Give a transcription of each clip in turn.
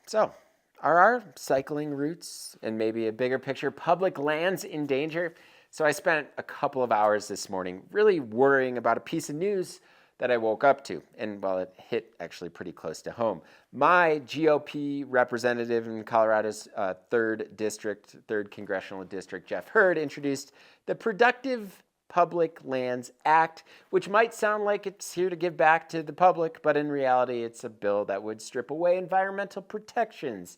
So, are our cycling routes and maybe a bigger picture public lands in danger? So I spent a couple of hours this morning really worrying about a piece of news that I woke up to. And well, it hit actually pretty close to home. My GOP representative in Colorado's 3rd Congressional District, Jeff Hurd, introduced the Productive Public Lands Act, which might sound like it's here to give back to the public, but in reality, it's a bill that would strip away environmental protections,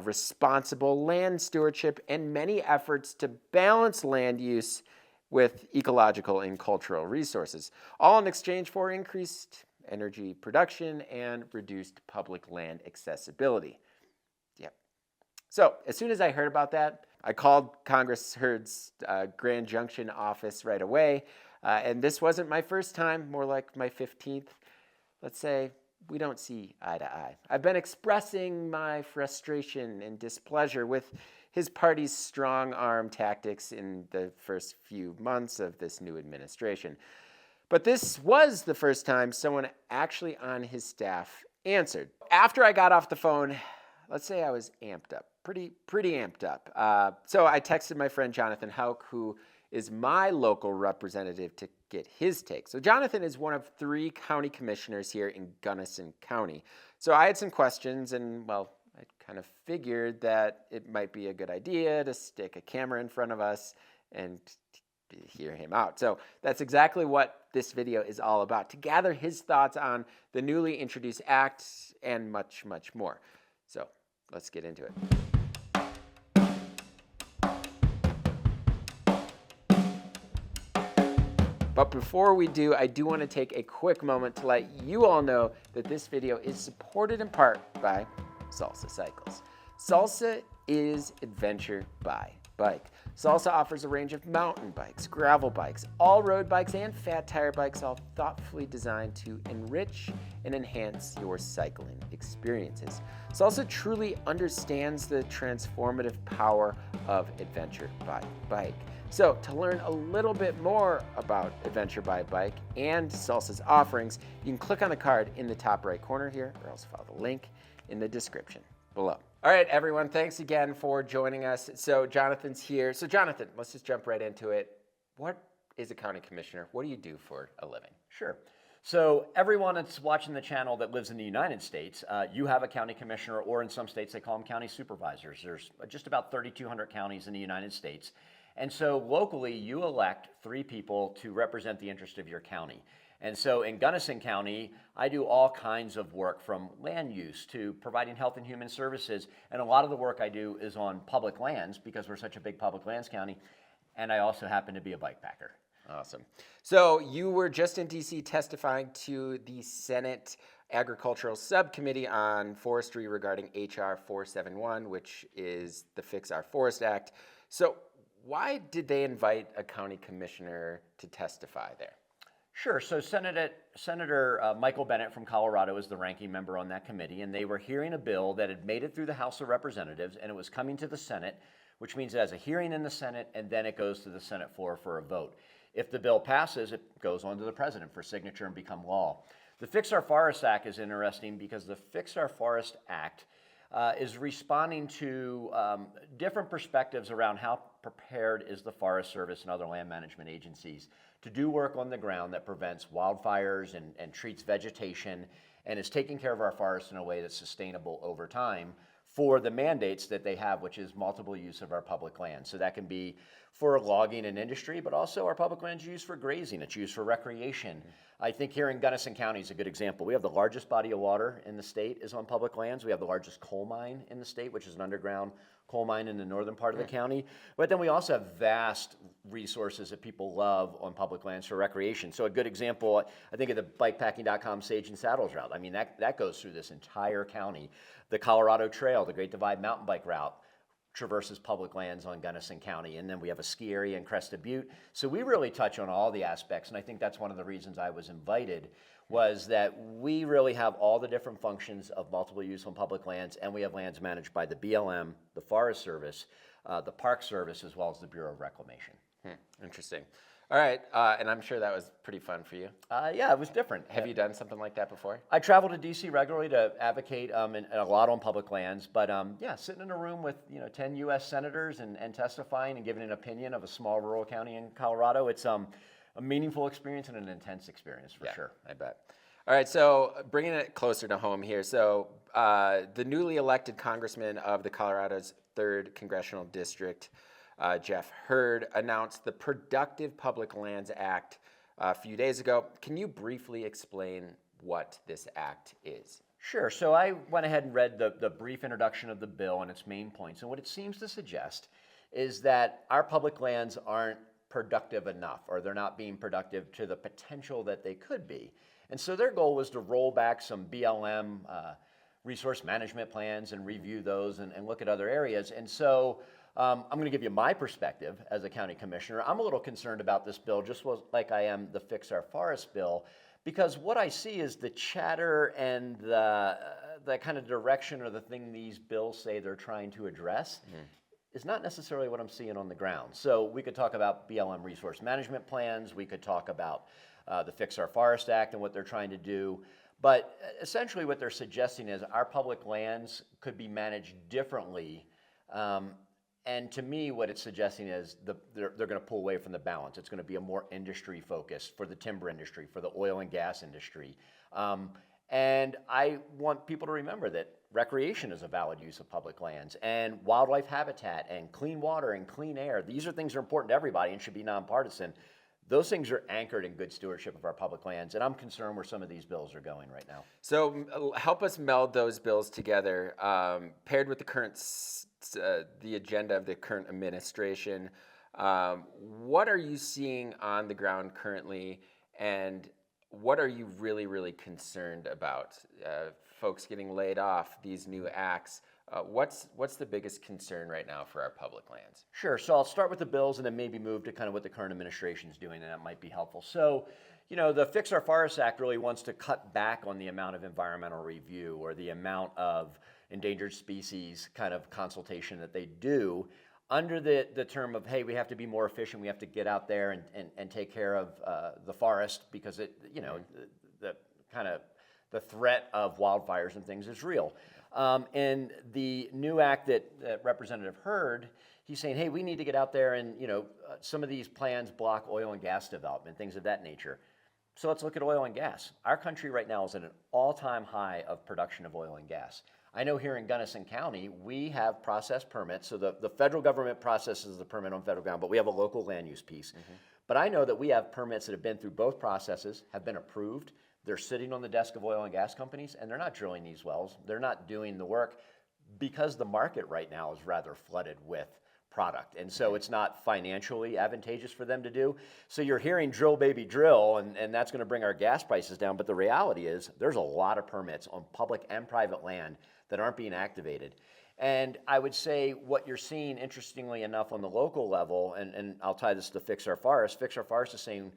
responsible land stewardship, and many efforts to balance land use with ecological and cultural resources, all in exchange for increased energy production and reduced public land accessibility. Yep. So as soon as I heard about that, I called Congress Hurd's Grand Junction office right away. And this wasn't my first time, more like my 15th. Let's say we don't see eye to eye. I've been expressing my frustration and displeasure with his party's strong-arm tactics in the first few months of this new administration. But this was the first time someone actually on his staff answered. After I got off the phone, let's say I was amped up, pretty amped up. So I texted my friend Jonathan Houck, who is my local representative, to get his take. So Jonathan is one of 3 county commissioners here in Gunnison County. So I had some questions, and well, I kind of figured that it might be a good idea to stick a camera in front of us and hear him out. So that's exactly what this video is all about, to gather his thoughts on the newly introduced act and much, much more. So let's get into it. But before we do, I do want to take a quick moment to let you all know that this video is supported in part by Salsa Cycles. Salsa is adventure by bike. Salsa offers a range of mountain bikes, gravel bikes, all-road bikes, and fat tire bikes, all thoughtfully designed to enrich and enhance your cycling experiences. Salsa truly understands the transformative power of adventure by bike. So to learn a little bit more about Adventure by Bike and Salsa's offerings, you can click on the card in the top right corner here, or else follow the link in the description below. All right, everyone, thanks again for joining us. So Jonathan's here. So Jonathan, let's just jump right into it. What is a county commissioner? What do you do for a living? Sure. So everyone that's watching the channel that lives in the United States, you have a county commissioner, or in some states they call them county supervisors. There's just about 3,200 counties in the United States. And so locally, you elect 3 people to represent the interest of your county. And so in Gunnison County, I do all kinds of work, from land use to providing health and human services. And a lot of the work I do is on public lands, because we're such a big public lands county. And I also happen to be a bike packer. Awesome. So you were just in DC testifying to the Senate Agricultural Subcommittee on Forestry regarding HR 471, which is the Fix Our Forest Act. So why did they invite a county commissioner to testify there? Sure. So Senator Michael Bennet from Colorado is the ranking member on that committee, and they were hearing a bill that had made it through the House of Representatives, and it was coming to the Senate, which means it has a hearing in the Senate, and then it goes to the Senate floor for a vote. If the bill passes, it goes on to the president for signature and become law. The Fix Our Forest Act is interesting because the Fix Our Forest Act is responding to different perspectives around how prepared is the Forest Service and other land management agencies to do work on the ground that prevents wildfires and treats vegetation and is taking care of our forests in a way that's sustainable over time for the mandates that they have, which is multiple use of our public land. So that can be for logging and industry, but also our public land is used for grazing, it's used for recreation. I think here in Gunnison County is a good example. We have the largest body of water in the state is on public lands. We have the largest coal mine in the state, which is an underground coal mine in the northern part of the county. But then we also have vast resources that people love on public lands for recreation. So a good example, I think of the BIKEPACKING.com Sage and Saddles route. I mean, that goes through this entire county. The Colorado Trail, the Great Divide mountain bike route, traverses public lands on Gunnison County. And then we have a ski area in Crested Butte. So we really touch on all the aspects. And I think that's one of the reasons I was invited, was that we really have all the different functions of multiple use on public lands. And we have lands managed by the BLM, the Forest Service, the Park Service, as well as the Bureau of Reclamation. Interesting. All right, and I'm sure that was pretty fun for you. Yeah, it was different. Have you done something like that before? I travel to DC regularly to advocate and a lot on public lands, but yeah, sitting in a room with 10 U.S. senators and testifying and giving an opinion of a small rural county in Colorado, it's a meaningful experience and an intense experience for sure. I bet. All right, so bringing it closer to home here. So the newly elected congressman of the Colorado's 3rd Congressional District, Jeff Hurd, announced the Productive Public Lands Act a few days ago. Can you briefly explain what this act is? Sure. So I went ahead and read the brief introduction of the bill and its main points. And what it seems to suggest is that our public lands aren't productive enough, or they're not being productive to the potential that they could be. And so their goal was to roll back some BLM resource management plans and review those and look at other areas. And so I'm going to give you my perspective as a county commissioner. I'm a little concerned about this bill, just like I am the Fix Our Forest bill, because what I see is the chatter and the kind of direction or the thing these bills say they're trying to address is not necessarily what I'm seeing on the ground. So we could talk about BLM resource management plans. We could talk about the Fix Our Forest Act and what they're trying to do. But essentially what they're suggesting is our public lands could be managed differently. And to me, what it's suggesting is they're going to pull away from the balance. It's going to be a more industry focus for the timber industry, for the oil and gas industry. And I want people to remember that recreation is a valid use of public lands, and wildlife habitat and clean water and clean air. These are things that are important to everybody and should be nonpartisan. Those things are anchored in good stewardship of our public lands, and I'm concerned where some of these bills are going right now. So help us meld those bills together, paired with the current the agenda of the current administration. What are you seeing on the ground currently, and what are you really, really concerned about? Folks getting laid off, these new acts. What's the biggest concern right now for our public lands? Sure. So I'll start with the bills and then maybe move to kind of what the current administration is doing, and that might be helpful. So, the Fix Our Forest Act really wants to cut back on the amount of environmental review or the amount of endangered species kind of consultation that they do under the term of, hey, we have to be more efficient. We have to get out there and take care of the forest because the kind of the threat of wildfires and things is real. And the new act that Representative Hurd, he's saying, hey, we need to get out there and, some of these plans block oil and gas development, things of that nature. So let's look at oil and gas. Our country right now is at an all-time high of production of oil and gas. I know here in Gunnison County, we have process permits. So the federal government processes the permit on federal ground, but we have a local land use piece. But I know that we have permits that have been through both processes, have been approved. They're sitting on the desk of oil and gas companies, and they're not drilling these wells. They're not doing the work because the market right now is rather flooded with product. And so it's not financially advantageous for them to do. So you're hearing drill, baby, drill, and that's going to bring our gas prices down. But the reality is there's a lot of permits on public and private land that aren't being activated. And I would say what you're seeing, interestingly enough, on the local level, and I'll tie this to Fix Our Forest. Fix Our Forest is saying,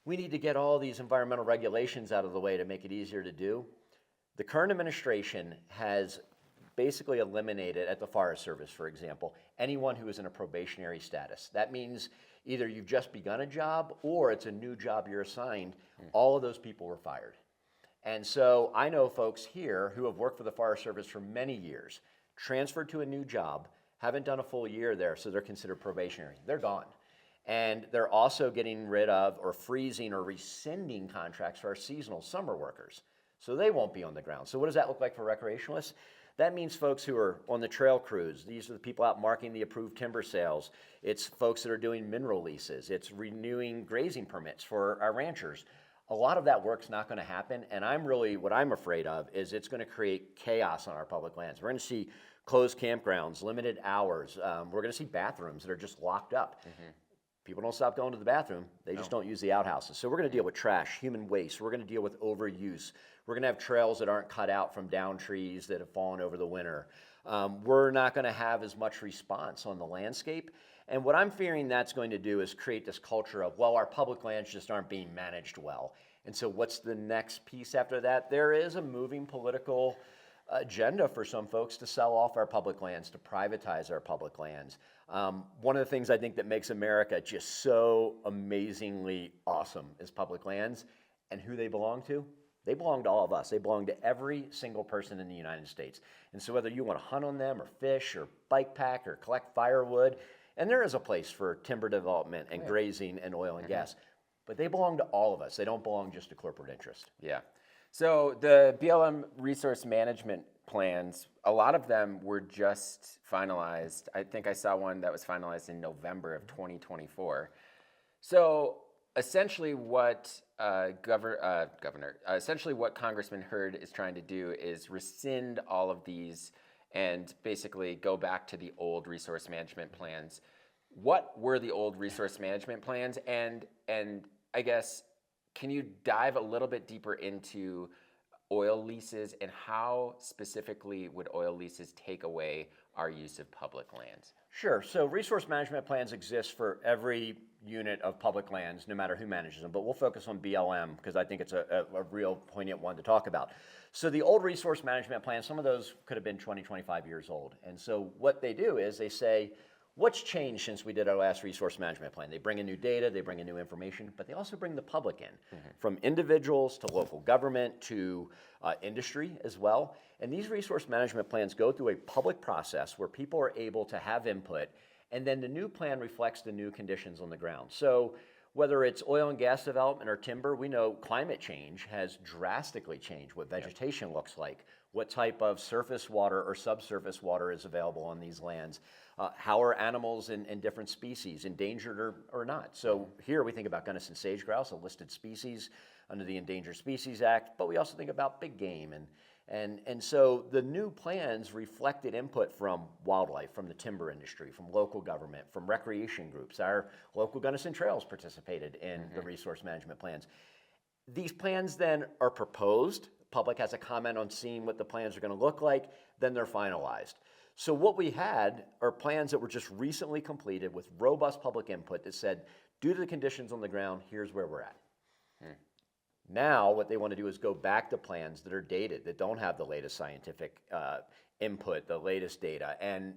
we need to get all these environmental regulations out of the way to make it easier to do. The current administration has basically eliminated, at the Forest Service, for example, anyone who is in a probationary status. That means either you've just begun a job or it's a new job you're assigned. All of those people were fired. And so I know folks here who have worked for the Forest Service for many years, transferred to a new job, haven't done a full year there, so they're considered probationary. They're gone. And they're also getting rid of or freezing or rescinding contracts for our seasonal summer workers. So they won't be on the ground. So what does that look like for recreationalists? That means folks who are on the trail crews. These are the people out marking the approved timber sales. It's folks that are doing mineral leases. It's renewing grazing permits for our ranchers. A lot of that work's not going to happen. And what I'm afraid of is it's going to create chaos on our public lands. We're going to see closed campgrounds, limited hours. We're going to see bathrooms that are just locked up. People don't stop going to the bathroom. They just don't use the outhouses. So we're going to deal with trash, human waste. We're going to deal with overuse. We're going to have trails that aren't cut out from down trees that have fallen over the winter. We're not going to have as much response on the landscape. And what I'm fearing that's going to do is create this culture of, well, our public lands just aren't being managed well. And so what's the next piece after that? There is a moving political agenda for some folks to sell off our public lands, to privatize our public lands. One of the things I think that makes America just so amazingly awesome is public lands, and who they belong to. They belong to all of us. They belong to every single person in the United States. And so whether you want to hunt on them or fish or bike pack or collect firewood, and there is a place for timber development and grazing and oil and gas, but they belong to all of us. They don't belong just to corporate interest. Yeah. So the BLM resource management plans, a lot of them were just finalized. I think I saw one that was finalized in November of 2024. So essentially what essentially what Congressman Hurd is trying to do is rescind all of these and basically go back to the old resource management plans. What were the old resource management plans? And I guess, can you dive a little bit deeper into oil leases and how specifically would oil leases take away our use of public lands? Sure. So resource management plans exist for every unit of public lands, no matter who manages them. But we'll focus on BLM because I think it's a real poignant one to talk about. So the old resource management plans, some of those could have been 20, 25 years old. And so what they do is they say, what's changed since we did our last resource management plan? They bring in new data, they bring in new information, but they also bring the public in, from individuals to local government to industry as well. And these resource management plans go through a public process where people are able to have input, and then the new plan reflects the new conditions on the ground. So whether it's oil and gas development or timber, we know climate change has drastically changed what vegetation looks like, what type of surface water or subsurface water is available on these lands, how are animals in different species, endangered or not. So here we think about Gunnison sage grouse, a listed species under the Endangered Species Act, but we also think about big game. And so the new plans reflected input from wildlife, from the timber industry, from local government, from recreation groups. Our local Gunnison Trails participated in the resource management plans. These plans then are proposed. Public has a comment on seeing what the plans are going to look like, then they're finalized. So what we had are plans that were just recently completed with robust public input that said, due to the conditions on the ground, here's where we're at. Now what they want to do is go back to plans that are dated, that don't have the latest scientific input, the latest data, and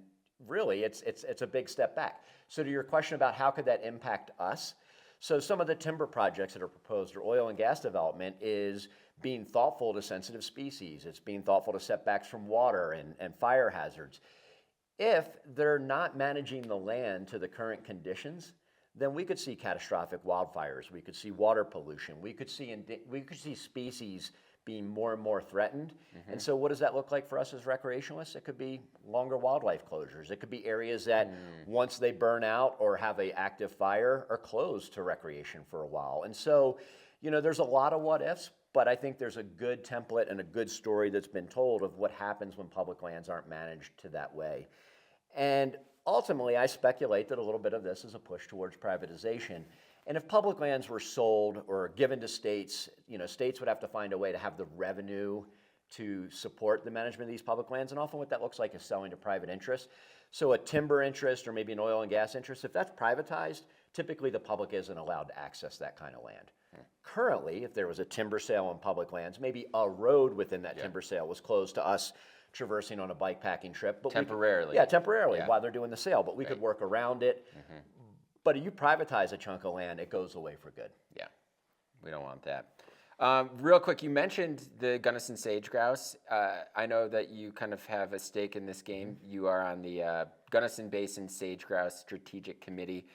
really it's a big step back. So to your question about how could that impact us, so some of the timber projects that are proposed or oil and gas development is being thoughtful to sensitive species. It's being thoughtful to setbacks from water and fire hazards. If they're not managing the land to the current conditions, then we could see catastrophic wildfires. We could see water pollution. We could see species being more and more threatened. And so what does that look like for us as recreationalists? It could be longer wildlife closures. It could be areas that once they burn out or have an active fire are closed to recreation for a while. And so, you know, there's a lot of what ifs, but I think there's a good template and a good story that's been told of what happens when public lands aren't managed to that way. And ultimately, I speculate that a little bit of this is a push towards privatization. And if public lands were sold or given to states, you know, states would have to find a way to have the revenue to support the management of these public lands. And often what that looks like is selling to private interests. So a timber interest or maybe an oil and gas interest, if that's privatized, typically the public isn't allowed to access that kind of land. Currently, if there was a timber sale on public lands, maybe a road within that timber sale was closed to us traversing on a bike packing trip. But temporarily. Temporarily while they're doing the sale, but we could work around it. But if you privatize a chunk of land, it goes away for good. Yeah, we don't want that. Real quick, you mentioned the Gunnison sage grouse. I know that you kind of have a stake in this game. You are on the Gunnison Basin Sage Grouse Strategic Committee.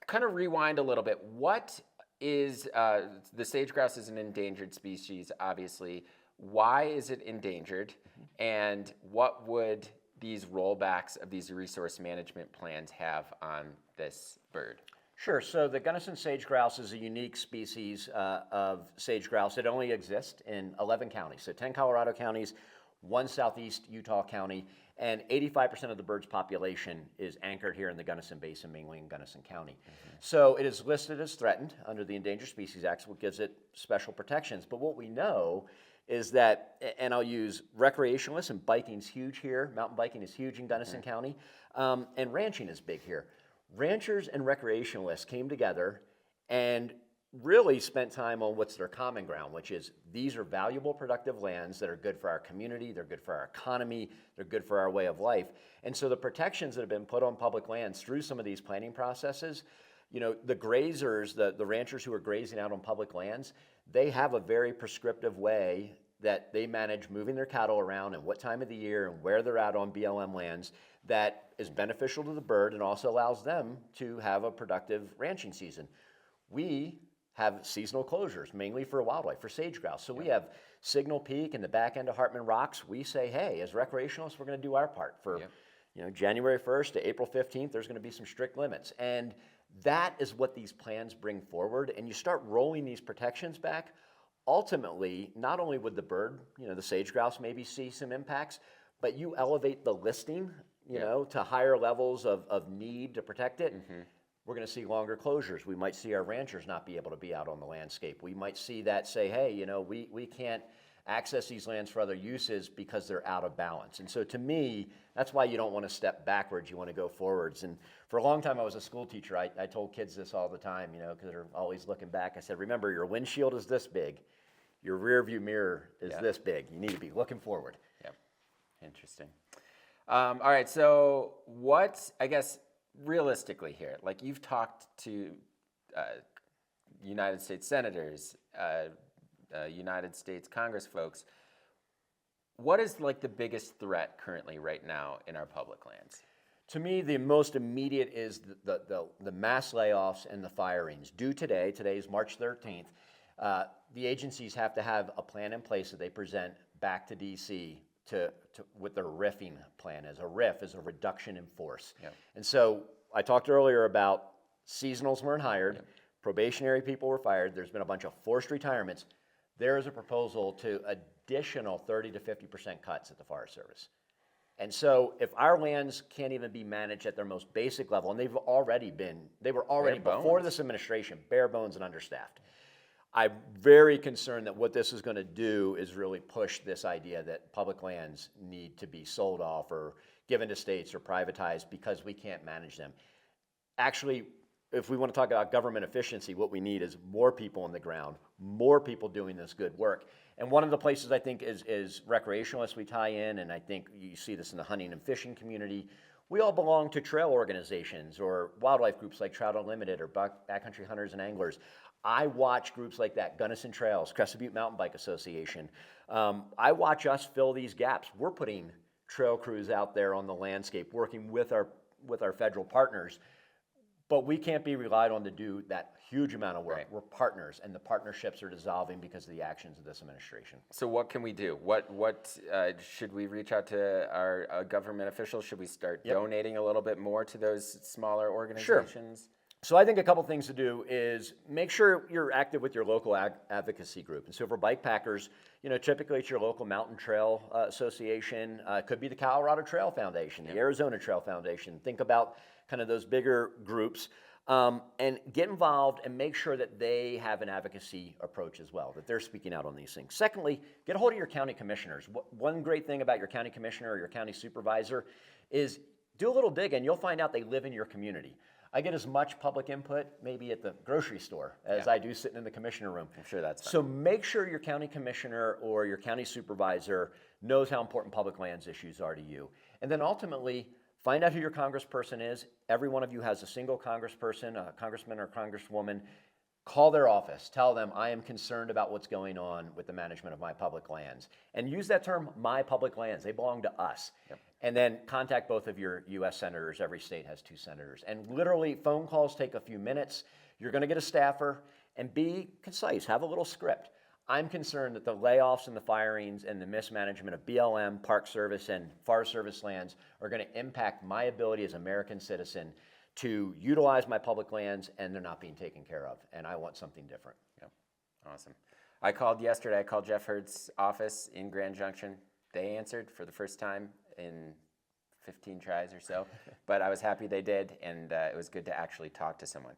Kind of rewind a little bit. What is, the sage grouse is an endangered species, obviously. Why is it endangered? And what would these rollbacks of these resource management plans have on this bird? Sure. So the Gunnison sage grouse is a unique species of sage grouse. It only exists in 11 counties, so 10 Colorado counties, 1 southeast Utah county, and 85% of the bird's population is anchored here in the Gunnison Basin, mainly in Gunnison County. So it is listed as threatened under the Endangered Species Act, which gives it special protections. But what we know is that, and I'll use recreationalists, and biking's huge here. Mountain biking is huge in Gunnison County, and ranching is big here. Ranchers and recreationalists came together and really spent time on what's their common ground, which is these are valuable, productive lands that are good for our community, they're good for our economy, they're good for our way of life. And so the protections that have been put on public lands through some of these planning processes, you know, the grazers, the ranchers who are grazing out on public lands, they have a very prescriptive way that they manage moving their cattle around and what time of the year and where they're at on BLM lands that is beneficial to the bird and also allows them to have a productive ranching season. We have seasonal closures, mainly for wildlife, for sage grouse. So we have Signal Peak and the back end of Hartman Rocks. We say, hey, as recreationalists, we're going to do our part. For January 1st to April 15th, there's going to be some strict limits. And that is what these plans bring forward. And you start rolling these protections back, ultimately, not only would the bird, the sage grouse maybe see some impacts, but you elevate the listing, to higher levels of need to protect it. We're going to see longer closures. We might see our ranchers not be able to be out on the landscape. We might see that say, hey, we can't access these lands for other uses because they're out of balance. And so to me, that's why you don't want to step backwards, you want to go forwards. And for a long time, I was a school teacher. I told kids this all the time, because they're always looking back. I said, remember, your windshield is this big. Your rear view mirror is this big. You need to be looking forward. Yep. Interesting. All right, so what, I guess, realistically here, like you've talked to United States senators, United States Congress folks, what is like the biggest threat currently right now in our public lands? To me, the most immediate is the mass layoffs and the firings. Due today, today's March 13th, the agencies have to have a plan in place that they present back to DC to what their RIFing plan is. A RIF is a reduction in force. Yep. And so I talked earlier about seasonals weren't hired, probationary people were fired, there's been a bunch of forced retirements. There is a proposal to additional 30 to 50% cuts at the Forest Service. And so if our lands can't even be managed at their most basic level, and they were already before this administration, bare bones and understaffed. I'm very concerned that what this is going to do is really push this idea that public lands need to be sold off or given to states or privatized because we can't manage them. Actually, if we want to talk about government efficiency, what we need is more people on the ground, more people doing this good work. And one of the places I think is recreationalists we tie in, and I think you see this in the hunting and fishing community. We all belong to trail organizations or wildlife groups like Trout Unlimited or Backcountry Hunters and Anglers. I watch groups like that, Gunnison Trails, Crested Butte Mountain Bike Association. I watch us fill these gaps. We're putting trail crews out there on the landscape, working with our federal partners, but we can't be relied on to do that huge amount of work. Right. We're partners, and the partnerships are dissolving because of the actions of this administration. So what can we do? What should we reach out to our government officials? Should we start donating a little bit more to those smaller organizations? Sure. So I think a couple things to do is make sure you're active with your local advocacy group. And so for bike packers, typically it's your local mountain trail association. It could be the Colorado Trail Foundation, the Arizona Trail Foundation. Think about kind of those bigger groups and get involved and make sure that they have an advocacy approach as well, that they're speaking out on these things. Secondly, get a hold of your county commissioners. One great thing about your county commissioner or your county supervisor is do a little digging. You'll find out they live in your community. I get as much public input maybe at the grocery store as I do sitting in the commissioner room. I'm sure that's fine. So make sure your county commissioner or your county supervisor knows how important public lands issues are to you. And then ultimately, find out who your congressperson is. Every one of you has a single congressperson, a congressman or congresswoman. Call their office. Tell them, I am concerned about what's going on with the management of my public lands. And use that term, my public lands. They belong to us. Yep. And then contact both of your U.S. senators. Every state has 2 senators. And literally, phone calls take a few minutes. You're going to get a staffer. And be concise. Have a little script. I'm concerned that the layoffs and the firings and the mismanagement of BLM, Park Service, and Forest Service lands are going to impact my ability as an American citizen to utilize my public lands, and they're not being taken care of. And I want something different. Yep. Awesome. I called yesterday. I called Jeff Hurd's office in Grand Junction. They answered for the first time in 15 tries or so, but I was happy they did, and it was good to actually talk to someone.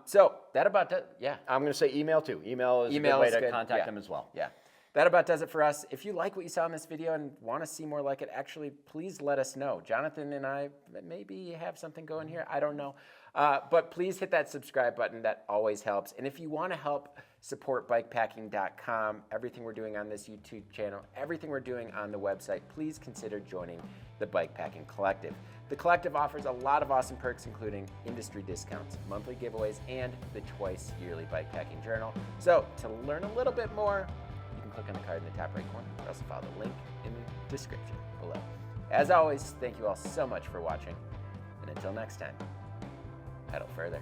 So that about does, I'm going to say email too. Email is a good way to contact them as well. Yeah. That about does it for us. If you like what you saw in this video and want to see more like it, actually, please let us know. Jonathan and I maybe have something going here. I don't know. But please hit that subscribe button. That always helps. And if you want to help support BIKEPACKING.com, everything we're doing on this YouTube channel, everything we're doing on the website, please consider joining the Bikepacking Collective. The Collective offers a lot of awesome perks, including industry discounts, monthly giveaways, and the twice yearly Bikepacking Journal. So to learn a little bit more, you can click on the card in the top right corner. You can also follow the link in the description below. As always, thank you all so much for watching. And until next time, paddle further.